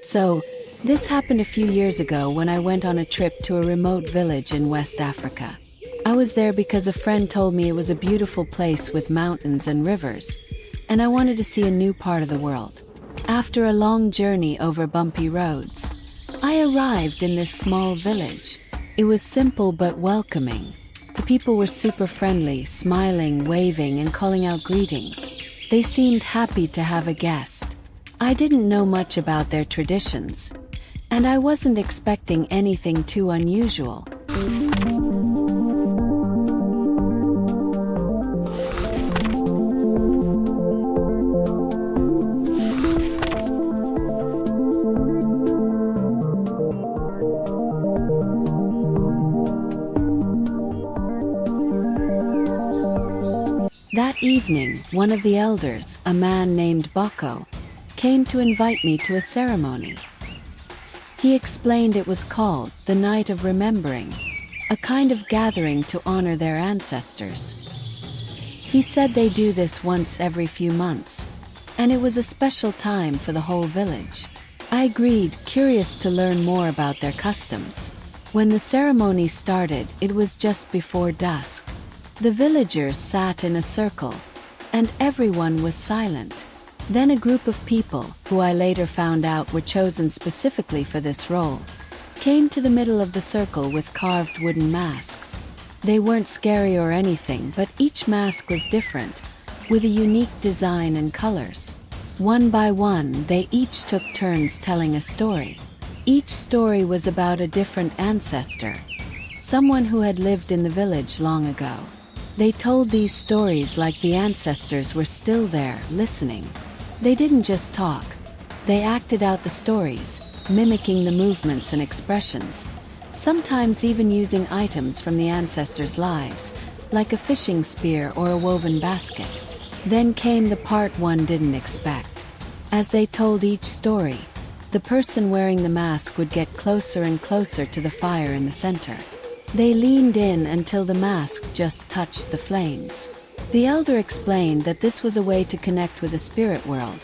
So, this happened a few years ago when I went on a trip to a remote village in West Africa. I was there because a friend told me it was a beautiful place with mountains and rivers, and I wanted to see a new part of the world. After a long journey over bumpy roads, I arrived in this small village. It was simple but welcoming. The people were super friendly, smiling, waving, and calling out greetings. They seemed happy to have a guest. I didn't know much about their traditions, and I wasn't expecting anything too unusual. That evening, one of the elders, a man named Boko, came to invite me to a ceremony. He explained it was called the Night of Remembering, a kind of gathering to honor their ancestors. He said they do this once every few months, and it was a special time for the whole village. I agreed, curious to learn more about their customs. When the ceremony started, it was just before dusk. The villagers sat in a circle, and everyone was silent. Then a group of people, who I later found out were chosen specifically for this role, came to the middle of the circle with carved wooden masks. They weren't scary or anything, but each mask was different, with a unique design and colors. One by one, they each took turns telling a story. Each story was about a different ancestor, someone who had lived in the village long ago. They told these stories like the ancestors were still there, listening. They didn't just talk. They acted out the stories, mimicking the movements and expressions, sometimes even using items from the ancestors' lives, like a fishing spear or a woven basket. Then came the part one didn't expect. As they told each story, the person wearing the mask would get closer and closer to the fire in the center. They leaned in until the mask just touched the flames. The elder explained that this was a way to connect with the spirit world,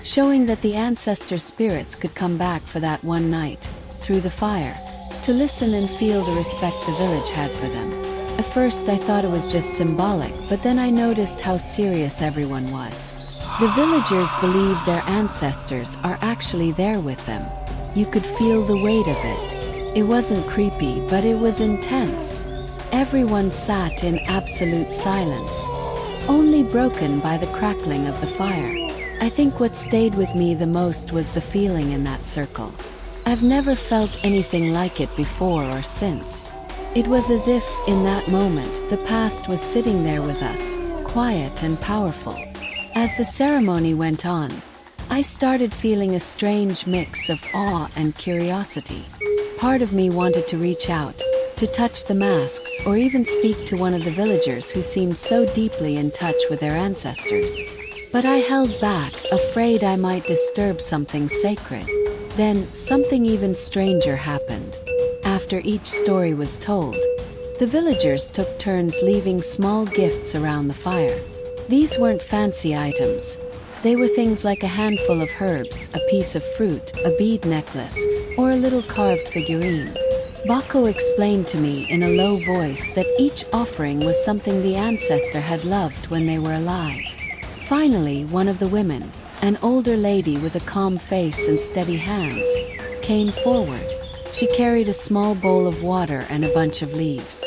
showing that the ancestor spirits could come back for that one night, through the fire, to listen and feel the respect the village had for them. At first I thought it was just symbolic, but then I noticed how serious everyone was. The villagers believe their ancestors are actually there with them. You could feel the weight of it. It wasn't creepy, but it was intense. Everyone sat in absolute silence, only broken by the crackling of the fire. I think what stayed with me the most was the feeling in that circle. I've never felt anything like it before or since. It was as if, in that moment, the past was sitting there with us, quiet and powerful. As the ceremony went on, I started feeling a strange mix of awe and curiosity. Part of me wanted to reach out, to touch the masks, or even speak to one of the villagers who seemed so deeply in touch with their ancestors. But I held back, afraid I might disturb something sacred. Then, something even stranger happened. After each story was told, the villagers took turns leaving small gifts around the fire. These weren't fancy items. They were things like a handful of herbs, a piece of fruit, a bead necklace, or a little carved figurine. Bako explained to me in a low voice that each offering was something the ancestor had loved when they were alive. Finally, one of the women, an older lady with a calm face and steady hands, came forward. She carried a small bowl of water and a bunch of leaves.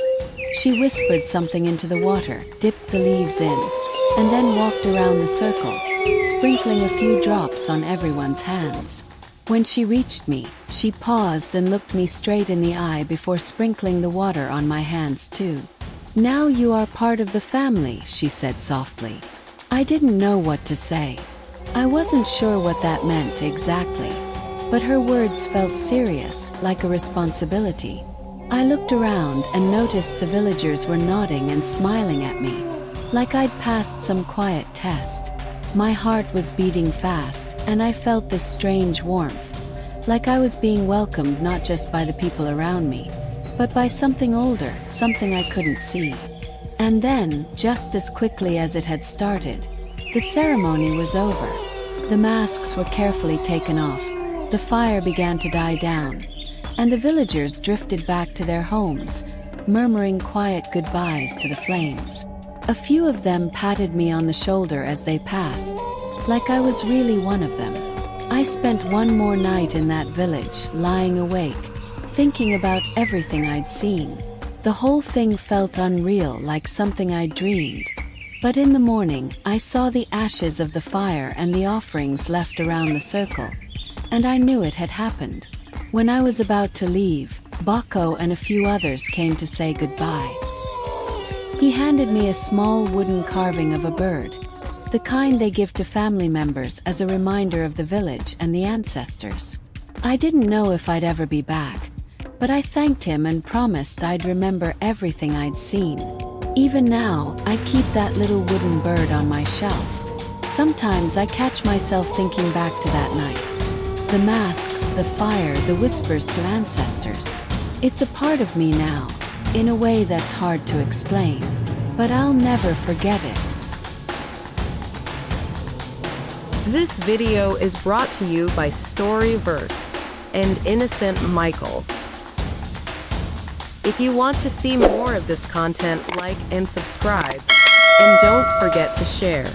She whispered something into the water, dipped the leaves in, and then walked around the circle, sprinkling a few drops on everyone's hands. When she reached me, she paused and looked me straight in the eye before sprinkling the water on my hands too. "Now you are part of the family," she said softly. I didn't know what to say. I wasn't sure what that meant exactly, but her words felt serious, like a responsibility. I looked around and noticed the villagers were nodding and smiling at me, like I'd passed some quiet test. My heart was beating fast, and I felt this strange warmth, like I was being welcomed not just by the people around me, but by something older, something I couldn't see. And then, just as quickly as it had started, the ceremony was over. The masks were carefully taken off, the fire began to die down, and the villagers drifted back to their homes, murmuring quiet goodbyes to the flames. A few of them patted me on the shoulder as they passed, like I was really one of them. I spent one more night in that village, lying awake, thinking about everything I'd seen. The whole thing felt unreal, like something I'd dreamed. But in the morning, I saw the ashes of the fire and the offerings left around the circle, and I knew it had happened. When I was about to leave, Bako and a few others came to say goodbye. He handed me a small wooden carving of a bird, the kind they give to family members as a reminder of the village and the ancestors. I didn't know if I'd ever be back, but I thanked him and promised I'd remember everything I'd seen. Even now, I keep that little wooden bird on my shelf. Sometimes I catch myself thinking back to that night. The masks, the fire, the whispers to ancestors. It's a part of me now, in a way that's hard to explain, but I'll never forget it. This video is brought to you by Storyverse and Innocent Michael. If you want to see more of this content, like and subscribe, and don't forget to share.